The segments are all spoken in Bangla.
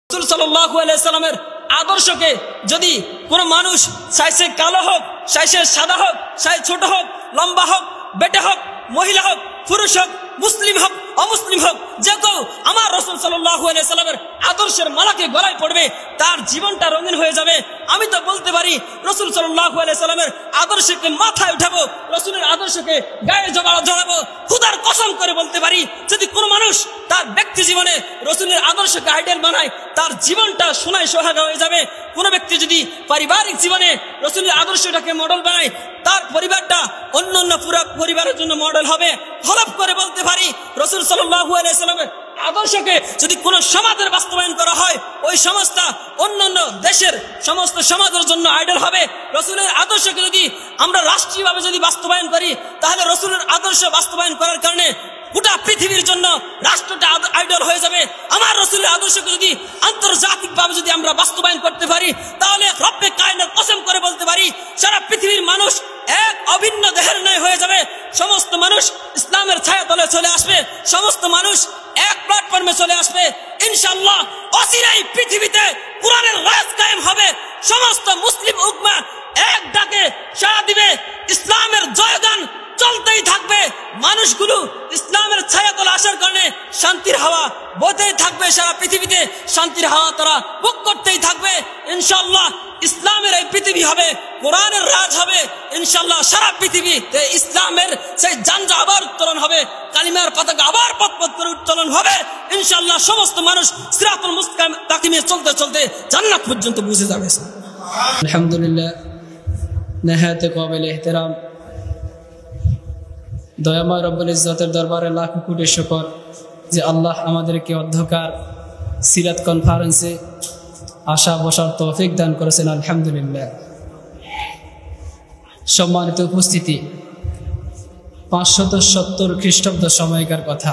রাসূল সাল্লাল্লাহু আলাইহি সাল্লামের আদর্শকে যদি কোনো মানুষ চাইছে কালো হোক, চাইছে সাদা হোক, চাই ছোট হোক, লম্বা হোক, বেটে হোক, মহিলা হোক, পুরুষ হোক, মুসলিম হোক, অমুসলিম হোক, যে কেউ আমার রাসূল সাল্লাল্লাহু আলাইহি সাল্লামের আদর্শের মালাকে গলায় পড়বে তার জীবনটা রঙিন হয়ে যাবে। আমি তো বলতে পারি রাসূল সাল্লাল্লাহু আলাইহি সাল্লামের আদর্শকে মাথায় উঠাবো, রাসূলের আদর্শকে গায়ে জড়াবো। খোদার কসম করে বলতে পারি যদি কোনো মানুষ তার ব্যক্তি জীবনে রাসূলের আদর্শকে আইডল বানায় তার জীবনটা সোনায় সোহাগা হয়ে যাবে। কোনো ব্যক্তি যদি পারিবারিক জীবনে রাসূলের আদর্শটাকে মডেল বানায় তার পরিবারটা অন্যান্য পুরো পরিবারের জন্য মডেল হবে। হলফ করে বলতে পারি রাসূল সাল্লাল্লাহু আলাইহি সাল্লামের আদর্শকে যদি কোনো সমাজের বাস্তবায়ন করা হয় ওই সমাজটা অন্যান্য দেশের সমস্ত সমাজের জন্য আইডল হবে। রাসূলের আদর্শকে যদি আমরা রাষ্ট্রীয়ভাবে যদি বাস্তবায়ন করি তাহলে রাসূলের আদর্শ বাস্তবায়ন করার কারণে গোটা পৃথিবীর জন্য রাষ্ট্রটা আইডল হয়ে যাবে। আমার রাসূলের আদর্শকে যদি আন্তর্জাতিকভাবে যদি আমরা বাস্তবায়ন করতে পারি তাহলে রব্বে কায়নাত কসম করে বলতে পারি সারা পৃথিবীর মানুষ এক অভিন্ন দেহের ন্যায় হয়ে যাবে। সমস্ত মানুষ ইসলামের ছায়াতলে চলে আসবে, সমস্ত মানুষ এক প্ল্যাটফর্মে চলে আসবে। ইনশাআল্লাহ অচিরেই পৃথিবীতে কোরআনের রাজ কায়েম হবে। সমস্ত মুসলিম উম্মাহ এক ডাকে সাড়া দিবে, ইসলামের জয়গান চলতেই থাকবে। মানুষগুলো ইসলামের ছায়াতলে আসার কারণে শান্তির হাওয়া বইতেই থাকবে, সারা পৃথিবীতে শান্তির হাওয়া তারা ভোগ করতেই থাকবে। ইনশাআল্লাহ ইসলামের এই পৃথিবী হবে, কোরআনের রাজ হবে। ইনশাআল্লাহ সারা পৃথিবীতে ইসলামের সেই ঝান্ডা আবার উত্তোলন হবে, কালিমার পতাকা আবার পথ করে উত্তোলন হবে। ইনশাআল্লাহ সমস্ত মানুষ সিরাতুল মুস্তাকিমে চলতে চলতে জান্নাত পর্যন্ত পৌঁছে যাবে। আলহামদুলিল্লাহ, নেহায়েতে কাবিল ইহতিরাম দয়াময় রব্বুল ইজ্জতের দরবারে লাখ কোটি শুকর যে আল্লাহ আমাদেরকে অধ্যকার সিরাত কনফারেন্সে আসা বসার তৌফিক দান করেছেন। আলহামদুলিল্লাহ। সম্মানিত উপস্থিতি, 570 খ্রিস্টাব্দ সময়কার কথা।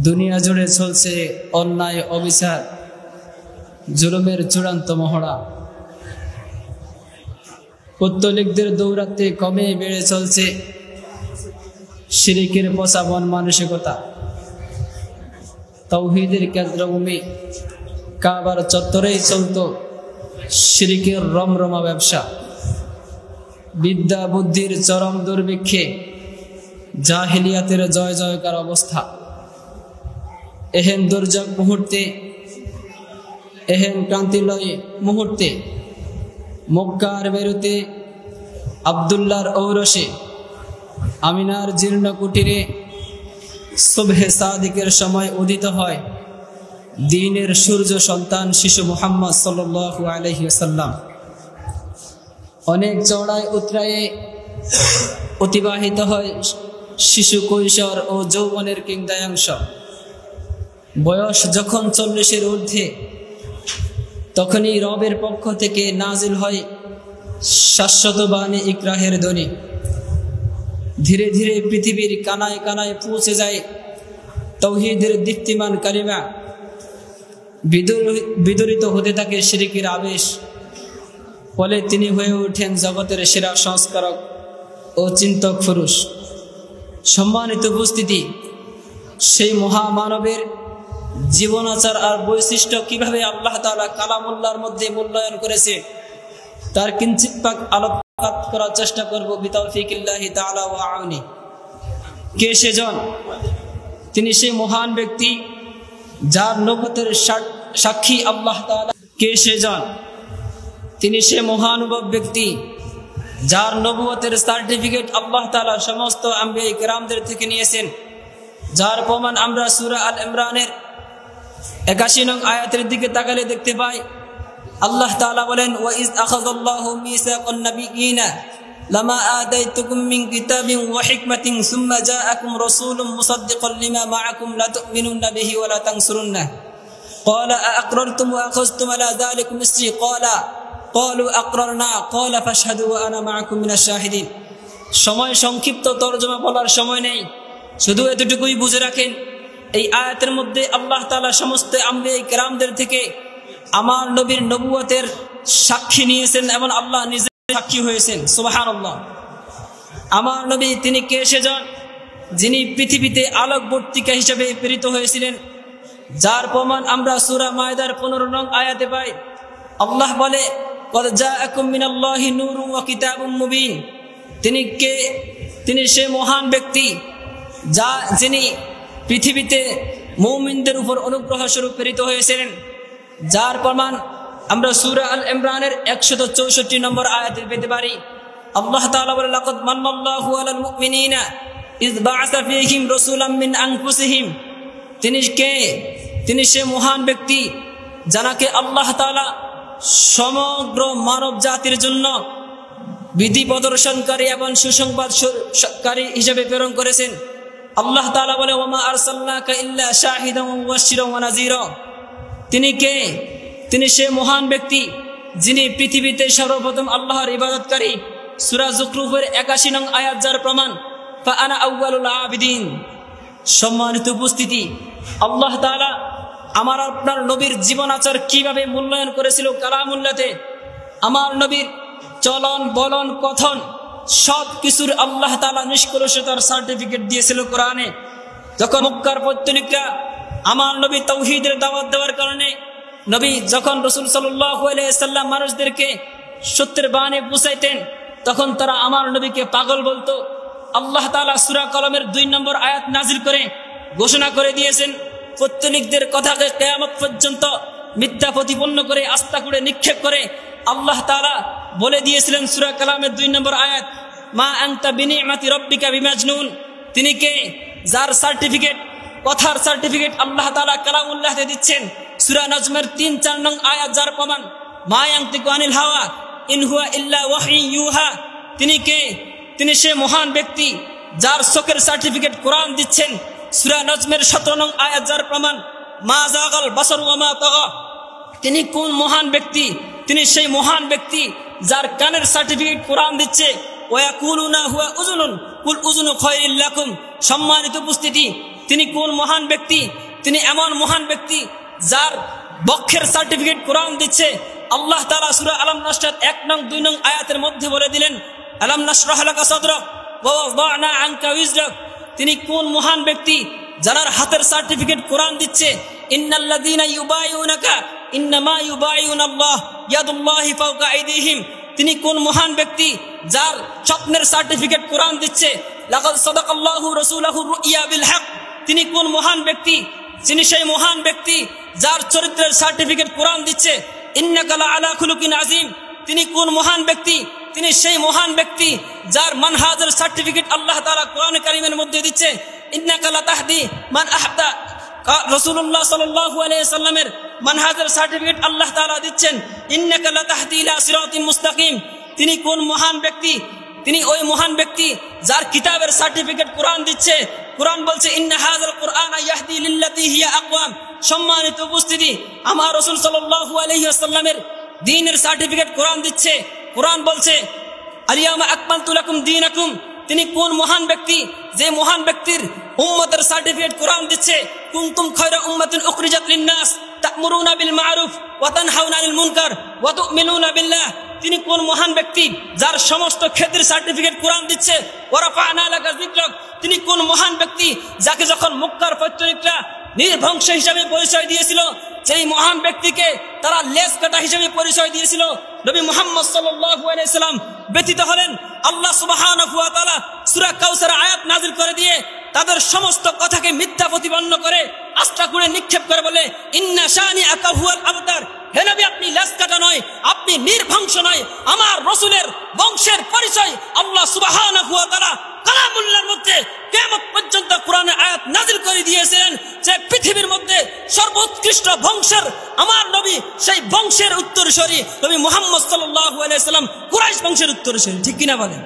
দুনিয়া জুড়ে চলছে অন্যায়, অবিচার, জুলুমের চূড়ান্ত মহড়া। পৌত্তলিকদের দৌরাত্মে কমে বেড়ে চলছে শিরিকের পচাবন মানসিকতা। তাওহীদের কেন্দ্রভূমি কাবার চত্বরেই চলত শিরিকের রমরমা ব্যবসা। বিদ্যা বুদ্ধির চরম দুর্ভিক্ষে জাহিলিয়াতের জয় জয়কার অবস্থা। এহেন দুর্যোগ মুহূর্তে, এহেন ক্রান্তিলয় মুহূর্তে মক্কার বেরুতে আব্দুল্লাহর ঔরসে আমিনার জীর্ণ কুটিরে সুবহে সাদিকের সময় উদিত হয় দ্বীনের সূর্য সন্তান শিশু মুহাম্মদ সাল্লাল্লাহু আলাইহি ওয়াসাল্লাম। অনেক চড়াই উতরায়ে অতিবাহিত হয় শিশু কৈশোর ও যৌবনের কিংদায়াংশ। বয়স যখন 40-এর ঊর্ধ্বে তখনই রবের পক্ষ থেকে নাজিল হয় শাশ্বত বাণী ইকরাহের ধ্বনি। ধীরে ধীরে পৃথিবীর কানায় কানায় পৌঁছে যায় তাওহীদের দীপ্তিমান কালিমা। বিদরিত হতে থাকে শিরকের আবেশ। ফলে তিনি হয়ে ওঠেন জগতের সেরা সংস্কারক ও চিন্তক পুরুষ। সম্মানিত উপস্থিতি, সেই মহামানবের জীবনাচার আর বৈশিষ্ট্য কিভাবে আল্লাহ তাআলা কালামুল্লাহর মধ্যে মূল্যায়ন করেছে তার কিঞ্চিৎ পাক আলোকপাত করার চেষ্টা করব বিতাওফিকিল্লাহি তাআলা ওয়া আউনি। কে সেজন? তিনি সেই মহান ব্যক্তি যার নবুয়তের সাক্ষী আল্লাহ তাআলা। কে সেজন? তিনি সেই মহানুভব ব্যক্তি যার নবুয়তের সার্টিফিকেট আল্লাহ তাআলা সমস্ত আম্বিয়া কিরামদের থেকে নিয়েছেন, যার প্রমাণ আমরা সূরা আল ইমরানের 81 নং আয়াতের দিকে তাকালে দেখতে পাই। আল্লাহ তাআলা বলেন, ওয়া ইজ আখাযাল্লাহু মিসাকান নাবিয়্যিনা লামা আতাইতুকুম মিন কিতাবিন ওয়া হিকমাতিন সুম্মা জাআকুম রাসূলুম মুসাদ্দিকান লিমা মাআকুম লা তু'মিনুন্না বিহি ওয়া লা তানসুরুন্নাহ ক্বালা আ'আকরারতুম ওয়া আখাযতুম আলা যালিকুম ইসরি ক্বালু আকরারনা ক্বালা ফাশহাদু ওয়া আনা মাআকুম মিনাশ শাহিদিন। সময় সংক্ষিপ্ত, তরজমা বলার সময় নেই, শুধু এতটুকুই বুঝে রাখেন এই আয়াতের মধ্যে আল্লাহ তাআলা সমস্ত আম্বিয়া কিরামদের থেকে আমার নবীর নবুয়তের সাক্ষী নিয়েছেন এবং আল্লাহ নিজে সাক্ষী হয়েছেন। সুবহানাল্লাহ। আমার নবী তিনি কে সেজন? যিনি পৃথিবীতে আলোকবর্তিকা হিসেবে প্রেরিত হয়েছিলেন, যার প্রমাণ আমরা সূরা মায়দার 15 নং আয়াতে পাই। আল্লাহ বলে, ক্বাদ জাআকুম মিনাল্লাহি নূরুন ওয়া কিতাবুম মুবিন। তিনি কে? তিনি সে মহান ব্যক্তি যিনি পৃথিবীতে মুমিনদের উপর অনুগ্রহ স্বরূপ প্রেরিত হয়েছিলেন। যার প্রমাণ আমরা সূরা আল ইমরানের 164 নম্বর আয়াতে পেতে পারি। আল্লাহ তাআলা বলে, লাকাদ মান্নাল্লাহু আলাল মুমিনিনা ইয বা'আসা ফীহিম রাসূলাম মিন আনফুসিহিম। তিনি কে? তিনি সে মহান ব্যক্তি যাকে আল্লাহ তাআলা সমগ্র মানব জাতির জন্য বিধি প্রদর্শনকারী এবং সুসংবাদকারী হিসেবে প্রেরণ করেছেন। আল্লাহ তাআলা বলে, ওয়া মা আরসালনাকা ইল্লা শাহিদান ওয়া মুবাশশিরান ওয়া নাযীরা। তিনি কে? তিনি সে মহান ব্যক্তি যিনি পৃথিবীতে সর্বপ্রথম আল্লাহর ইবাদতকারী। সূরা যুখরুফের 81 নং আয়াত যার প্রমাণ, ফা আনা আউয়ালুল আবিদিন। সম্মানিত উপস্থিতি, আল্লাহ তাআলা আমার আপনার নবীর জীবন আচার কিভাবে মূল্যায়ন করেছিল কালামুল্লাহতে। আমার নবীর চলন বলন কথন সব কিছুর আল্লাহ তাআলা নিষ্কলুষতার সার্টিফিকেট দিয়েছিল কোরআনে। যখন মক্কার পৌত্তলিকরা আমার নবী তাওহীদের দাওয়াত দেওয়ার কারণে নবী যখন রাসূল সাল্লাল্লাহু আলাইহি সাল্লাম মানুষদেরকে সত্যের বাণী বুঝাইতেন, তখন তারা আমার নবীকে পাগল বলতো। আল্লাহ তাআলা সূরা কলমের 2 নম্বর আয়াত নাজিল করে ঘোষণা করে দিয়েছেন, পৌত্তলিকদের কথাকে কিয়ামত পর্যন্ত মিথ্যা প্রতিপন্ন করে আস্থা করে নিক্ষেপ করে আল্লাহ তাআলা বলে দিয়েছিলেন সূরা কালামের 2 নম্বর আয়াত, মা আনতা বিনিমাতি রাব্বিকা বিমাজনুন। তিনি কে? যার সার্টিফিকেট, কথার সার্টিফিকেট আল্লাহ তাআলা কালামুল্লাহতে দিচ্ছেন। সূরা নাজমের 3-4 নং আয়াত যার প্রমাণ, মা ইয়ানতিকু আনিল হাওয়া ইন হুয়া ইল্লা ওয়াহয়ুন ইউহা। তিনি কে? তিনি সে মহান ব্যক্তি যার চোখের সার্টিফিকেট কোরআন দিচ্ছেন। সূরা নাজমের 17 নং আয়াত যার প্রমাণ, মা যাগাল বাসার ওয়া মা তাগা। তিনি কোন মহান ব্যক্তি? তিনি সেই মহান ব্যক্তি যার কানের সার্টিফিকেট কোরআন দিচ্ছে। ওয়ায়াকুলুনা হুয়া উযুনুন কুল উযুনু খায়রুল লাকুম। সম্মানিত উপস্থিতি, তিনি কোন মহান ব্যক্তি? তিনি এমন মহান ব্যক্তি যার বক্ষের সার্টিফিকেট কোরআন দিচ্ছে। আল্লাহ তাআলা সূরা আলাম নাশরাত 1 নং 2 নং আয়াতের মধ্যে বলে দিলেন, আলাম নাশরাহ লাকা সাদরাক ওয়া ওয়াদা'না আনকা উযরাক। তিনি কোন মহান ব্যক্তি যার হাতের সার্টিফিকেট কোরআন দিচ্ছে, ইন্নাল্লাযীনা ইউবাইউনাকা ইন্নামা ইউবাইউনাল্লাহ ইয়াদুল্লাহি ফাওকা আইদিহিম। তিনি কোন মহান ব্যক্তি যার স্বপ্নের সার্টিফিকেট কোরআন দিচ্ছে, লাকাদ সাদাকাল্লাহু রাসূলাহু রুইয়া বিল হক। তিনি কোন মহান ব্যক্তি? যিনি সেই মহান ব্যক্তি যার চরিত্রের সার্টিফিকেট কোরআন দিচ্ছে, ইন্নাকা লাআলা খুলুকিন আযীম। তিনি কোন মহান ব্যক্তি? তিনি সেই মহান ব্যক্তি যার মানহাজের সার্টিফিকেট আল্লাহ তাআলা কোরআন কারীমের মধ্যে দিচ্ছে, ইন্নাকা লাতাহদি মান আহবা। রাসূলুল্লাহ সাল্লাল্লাহু আলাইহি সাল্লামের মানহাজের সার্টিফিকেট আল্লাহ তাআলা দিচ্ছেন, ইন্নাকা লাতাহদি ইলা সিরাতিন মুস্তাকিম। তিনি কোন মহান ব্যক্তি? তিনি ওই মহান ব্যক্তি যার কিতাবের সার্টিফিকেট কোরআন দিচ্ছে। কোরআন বলছে, ইন্না হাযাল কুরআনা ইয়াহদি লিল্লাতী হিয়া আকওয়াম। সম্মানিত উপস্থিতি, আমার রাসূল সাল্লাল্লাহু আলাইহি ওয়াসাল্লামের দ্বীনের সার্টিফিকেট কোরআন দিচ্ছে। কোরআন বলছে, আলিয়ামা আকমালতু লাকুম দীনাকুম। তিনি কোন মহান ব্যক্তি? যে মহান ব্যক্তির উম্মতের সার্টিফিকেট কোরআন দিচ্ছে, কুনতুম খায়রা উম্মাতিন উখরিজাত লিন-নাস তা'মুরুনা বিল মা'রুফ ওয়া তানহাউনা আনিল মুনকার ওয়া তু'মিনুনা বিল্লাহ। তিনি কোন মহান ব্যক্তি যার সমস্ত ক্ষেত্রের সার্টিফিকেট কোরআন দিচ্ছে, ওয়া রাফা'না লাকা যিকরাক। তিনি কোন মহান ব্যক্তি যাকে যখন মক্কার পৌত্তলিকরা নির্বংশ হিসাবে পরিচয় দিয়েছিল, সেই মহান ব্যক্তিকে তারা লেজ কাটা হিসেবে পরিচয় দিয়েছিল। নবী মুহাম্মদ সাল্লাল্লাহু আলাইহি সাল্লাম ব্যতীত হলেন। আল্লাহ সুবহানাহু ওয়া তাআলা সূরা কাউসার আয়াত নাযিল করে দিয়ে তাদের সমস্ত কথাকে মিথ্যা প্রতিপন্ন করে আস্থা করে নিক্ষেপ করে বলে, ইন্না শানিআকা হুয়াল আবতার। হে নবী, আপনি লেজ কাটা নয়, আপনি নির্বংশ নয়। আমার রাসূলের বংশের পরিচয় আল্লাহ সুবহানাহু ওয়া তাআলা কালামুল্লাহর মধ্যে কিয়ামত পর্যন্ত কোরআনের আয়াত নাযিল করে দিয়েছিলেন যে পৃথিবীর মধ্যে সর্বোৎকৃষ্ট বংশের আমার নবী, সেই বংশের উত্তরসূরি নবী মুহাম্মদ সাল্লাল্লাহু আলাইহি সাল্লাম কুরাইশ বংশের উত্তরসূরি। ঠিক কিনা বলেন?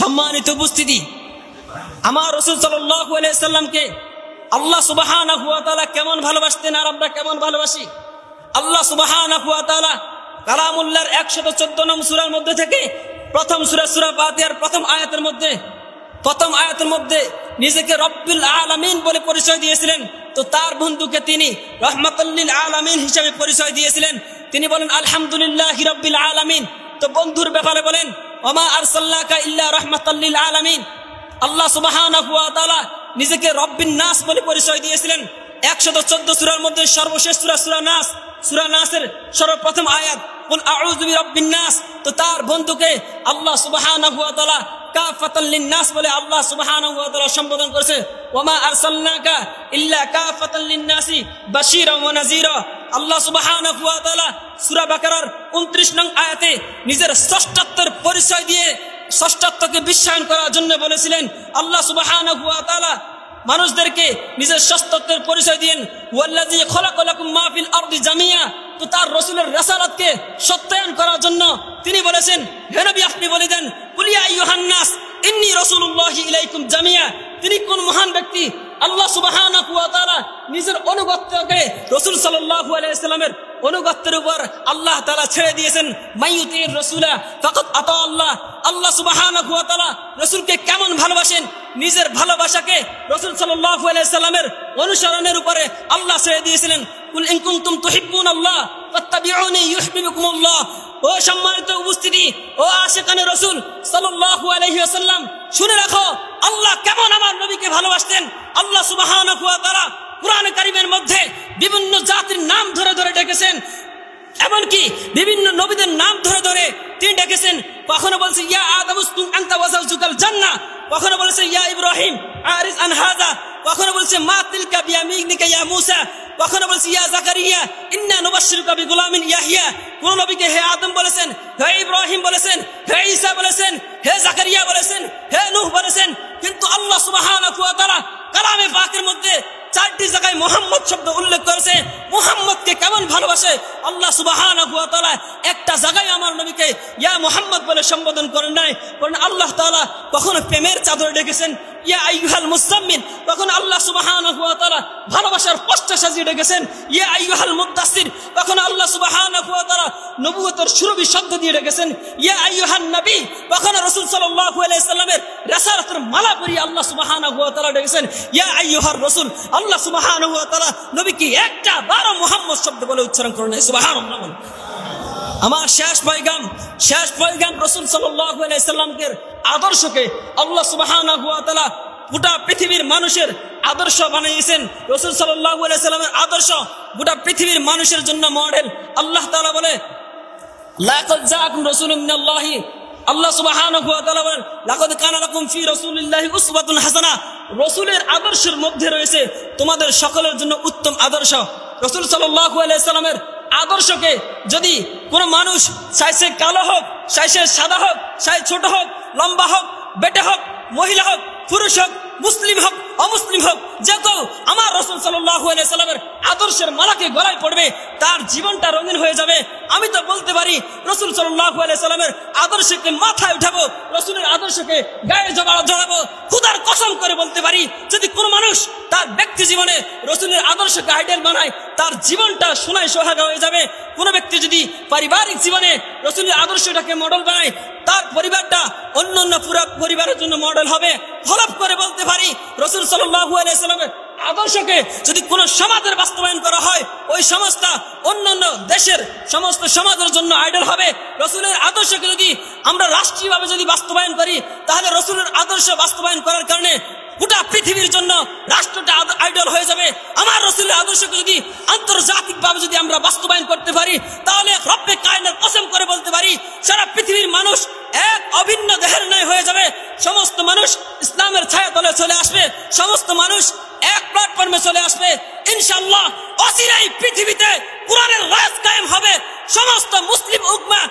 সম্মানিত উপস্থিতি, আমার রাসূল সাল্লাল্লাহু আলাইহি সাল্লামকে আল্লাহ সুবহানাহু ওয়া তাআলা কেমন ভালোবাসতেন আর আমরা কেমন ভালোবাসি? আল্লাহ সুবহানাহু ওয়া তাআলা কালামুল্লাহর 114 নং সূরার মধ্যে থেকে প্রথম সূরা সূরা ফাতিহার প্রথম আয়াতের মধ্যে নিজেকে রব্বুল আলামিন বলে পরিচয় দিয়েছিলেন। তো তার বন্ধুকে তিনি রাহমাতুল লিল আলামিন হিসেবে পরিচয় দিয়েছিলেন। তিনি বলেন, আলহামদুলিল্লাহি রাব্বিল আলামিন। তো বন্ধুর ব্যাপারে বলেন, ওমা আরসালনাকা ইল্লা রাহমাতাল লিল আলামিন। আল্লাহ সুবহানাহু ওয়া তাআলা নিজেকে রব্বিন নাস বলে পরিচয় দিয়েছিলেন। 114 সূরার মধ্যে সর্বশেষ সূরা সূরা নাসের সর্বপ্রথম আয়াত কুল আউযু বিরাব্বিন নাস। তো তার বন্ধুকে আল্লাহ সুবহানাহু ওয়া তাআলা কাফাতাল লিন-নাস বলে আল্লাহ সুবহানাহু ওয়া তাআলা সম্বোধন করেছে, ওয়ামা আরসালনাকা ইল্লা কাফাতাল লিন-নাসি বাশীরাও ওয়া নাযীরা। আল্লাহ সুবহানাহু ওয়া তাআলা সূরা বাকারার 29 নং আয়াতে নিজের ষষ্ঠত্বের পরিচয় দিয়ে ষষ্ঠত্বকে বিশ্বায়ন করার জন্য বলেছিলেন। আল্লাহ সুবহানাহু ওয়া তাআলা মানুষদেরকে নিজের ষষ্ঠত্বের পরিচয় দিয়েন, ওয়াল্লাযী খালাকা লাকুম মা ফিল আরদি জামিয়া। তো তার রাসূলের রিসালাতকে সত্যায়ন করার জন্য তিনি বলেছেন, হে নবী আপনি বলে দেন কুল ইয়া আইয়ুহান নাস ইন্নী রাসূলুল্লাহি ইলাইকুম জামিয়া। তিনি কোন মহান ব্যক্তি? আল্লাহ সুবহানাহু ওয়া তাআলা নিজের অনুগত্যকে রাসূল সাল্লাল্লাহু আলাইহি ওয়াসাল্লামের অনুগত্যের উপর আল্লাহ তাআলা ছেড়ে দিয়েছেন। মাইয়ুতির রাসূলা ফাকাদ আতা আল্লাহ। আল্লাহ সুবহানাহু ওয়া তাআলা রাসূলকে কেমন ভালোবাসেন? নিজের ভালোবাসাকে রাসূল সাল্লাল্লাহু আলাইহি ওয়াসাল্লামের অনুসরণের উপরে আল্লাহ ছেড়ে দিয়েছিলেন। কুল ইন কুনতুম তুহিব্বুনাল্লাহ ফাত্তাবিউনি ইউহিব্বুকুমুল্লাহ। ও সম্মানিত উপস্থিতি, ও আশিকানে রাসূল সাল্লাল্লাহু আলাইহি ওয়াসাল্লাম, শুনে রাখো আল্লাহ কেমন আমার নবীকে ভালোবাসতেন। আল্লাহ সুবহানাহু ওয়া তাআলা কুরআন কারীমের মধ্যে বিভিন্ন জাতির নাম ধরে ধরে ডেকেছেন, এমনকি বিভিন্ন নবীদের নাম ধরে ধরে তিনি ডেকেছেন। কখনো বলছে ইয়া আদম উসকুন আনতা ওয়া যাওজুকাল জান্নাহ, কখনো বলছে ইয়া ইব্রাহিম আরিজ আন হাযা, কখনো বলছে মা তিলকা বিয়ামিনিকা ইয়া মূসা, কখনো বলছে ইয়া জাকারিয়া ইন্না নুবাশশিরুকা বিগুলামিন ইয়াহইয়া। কোন নবীকে হে আদম বলেছেন, হে ইব্রাহিম বলেছেন, হে ঈসা বলেছেন, হে জাকারিয়া বলেছেন, হে নূহ বলেছেন। কিন্তু আল্লাহ সুবহানাহু ওয়া তাআলা কালামে পাকের মধ্যে 4টি জায়গায় মুহাম্মদ শব্দ উল্লেখ করেছে। মুহাম্মদকে কেমন ভালোবাসে আল্লাহ সুবহানাহু ওয়া তাআলা একটা জায়গায় আমার নবীকে ইয়া মুহাম্মদ বলে সম্বোধন করেন নাই। কারণ আল্লাহ তাআলা কখনো প্রেমের চাদরে ডেকেছেন ইয়া আইয়ুহাল মুজাম্মিল, তখন আল্লাহ সুবহানাহু ওয়া তাআলা ভালোবাসার পোস্টার সাজিয়ে ডেকেছেন ইয়া আইয়ুহাল মুদ্দাসসির, তখন আল্লাহ সুবহানাহু ওয়া তাআলা নবুয়তের সুরভি শব্দ দিয়ে ডেকেছেন ইয়া আইয়ুহান নবী, তখন রাসূল সাল্লাল্লাহু আলাইহি সাল্লামের রিসালাতের মালা পরিয়ে আল্লাহ সুবহানাহু ওয়া তাআলা ডেকেছেন ইয়া আইয়ুহার রাসূল। আল্লাহ সুবহানাহু ওয়া তাআলা নবীকে একটা বারো মুহাম্মদ শব্দ বলে উচ্চারণ করেন নাই। সুবহানাল্লাহ। আমার শেষ পয়গাম রাসূল সাল্লাল্লাহু আলাইহি সাল্লামের আদর্শকে আল্লাহ সুবহানাহু ওয়া তাআলা গোটা পৃথিবীর মানুষের আদর্শ বানিয়েছেন। রাসূল সাল্লাল্লাহু আলাইহি সাল্লামের আদর্শ গোটা পৃথিবীর মানুষের জন্য মডেল। আল্লাহ তাআলা বলে লাকাদ জাআকুম রাসূলুম মিনাল্লাহি, আল্লাহ সুবহানাহু ওয়া তাআলা বলেন লাকাদ কানা লাকুম ফি রাসূলিল্লাহি উসওয়াতুন হাসানাহ। রাসূলের আদর্শের মধ্যে রয়েছে তোমাদের সকলের জন্য উত্তম আদর্শ। রাসূল সাল্লাল্লাহু আলাইহি সাল্লামের আদর্শকে যদি কোনো মানুষ চাইছে কালো হোক, চাইছে সাদা হোক, চাই ছোট হোক, লম্বা হোক, বেটে হোক, মহিলা হোক, পুরুষ হোক, মুসলিম হোক, অমুসলিম হোক, যে কেউ আমার রাসূল সাল্লাল্লাহু আলাইহি সাল্লামের আদর্শের মালাকে গলায় পড়বে তার জীবনটা রঙিন হয়ে যাবে। আমি তো বলতে পারি রাসূল সাল্লাল্লাহু আলাইহি সাল্লামের আদর্শকে মাথায় উঠাবো, রাসূলের আদর্শকে গায়ে জড়াবো। খোদার কসম করে বলতে পারি যদি কোনো মানুষ তার ব্যক্তি জীবনে রাসূলের আদর্শকে আইডল বানায় তার জীবনটা সোনায় সোহাগা হয়ে যাবে। কোনো ব্যক্তি যদি পারিবারিক জীবনে রাসূলের আদর্শটাকে মডেল বানায় তার পরিবারটা অন্য পুরো পরিবারের জন্য মডেল হবে। হলফ করে বলতে পারি রাসূল সাল্লাল্লাহু আলাইহি সাল্লামের আদর্শকে যদি কোন সমাজের বাস্তবায়ন করা হয় ওই সমাজটা অন্যান্য দেশের সমস্ত সমাজের জন্য আইডল হবে। রাসূলের আদর্শকে যদি আমরা রাষ্ট্রীয়ভাবে যদি বাস্তবায়ন করি তাহলে রাসূলের আদর্শ বাস্তবায়ন করার কারণে গোটা পৃথিবীর জন্য রাষ্ট্রটা আইডল হয়ে যাবে। আমার রাসূলের আদর্শকে যদি আন্তর্জাতিকভাবে যদি আমরা বাস্তবায়ন করতে পারি তাহলে রব্বে কায়নাত কসম করে বলতে পারি সারা পৃথিবীর মানুষ এক অভিন্ন দেহের ন্যায় হয়ে যাবে। সমস্ত মানুষ ইসলামের ছায়াতলে চলে আসবে, সমস্ত মানুষ এক প্ল্যাটফর্মে চলে আসবে। ইনশাআল্লাহ অচিরেই পৃথিবীতে কোরআনের রাজ কায়েম হবে। সমস্ত মুসলিম উম্মাহ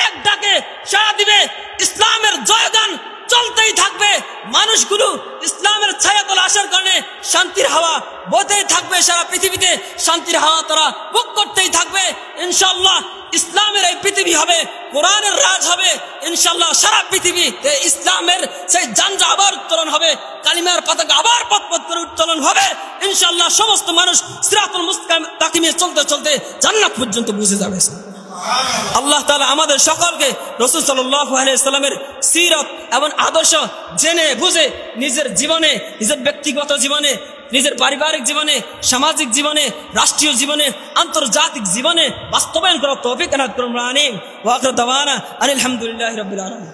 এক ডাকে সাড়া দিবে, ইসলামের জয়গান চলতেই থাকবে। মানুষগুলো ইসলামের ছায়াতলে আসার কারণে শান্তির হাওয়া বইতেই থাকবে, সারা পৃথিবীতে শান্তির হাওয়া তারা ভোগ করতেই থাকবে। ইনশাআল্লাহ ইসলামের এই পৃথিবী হবে, কোরআনের রাজ হবে। ইনশাআল্লাহ সারা পৃথিবীতে ইসলামের সেই ঝান্ডা আবার উত্তোলন হবে, কালিমার পতাকা আবার পথ করে উত্তোলন হবে। ইনশাআল্লাহ সমস্ত মানুষ সিরাতুল মুস্তাকিমে চলতে চলতে জান্নাত পর্যন্ত পৌঁছে যাবে। আল্লাহ তাআলা আমাদের সকলকে রাসূল সাল্লাল্লাহু আলাইহি সাল্লামের সিরাত এবং আদর্শ জেনে বুঝে নিজের জীবনে, নিজের ব্যক্তিগত জীবনে, নিজের পারিবারিক জীবনে, সামাজিক জীবনে, রাষ্ট্রীয় জীবনে, আন্তর্জাতিক জীবনে বাস্তবায়ন করার তৌফিক এনায়েত করুন। আমিন। ওয়া আখিরু দাওয়ানা আলহামদুলিল্লাহি রাব্বিল আলামিন।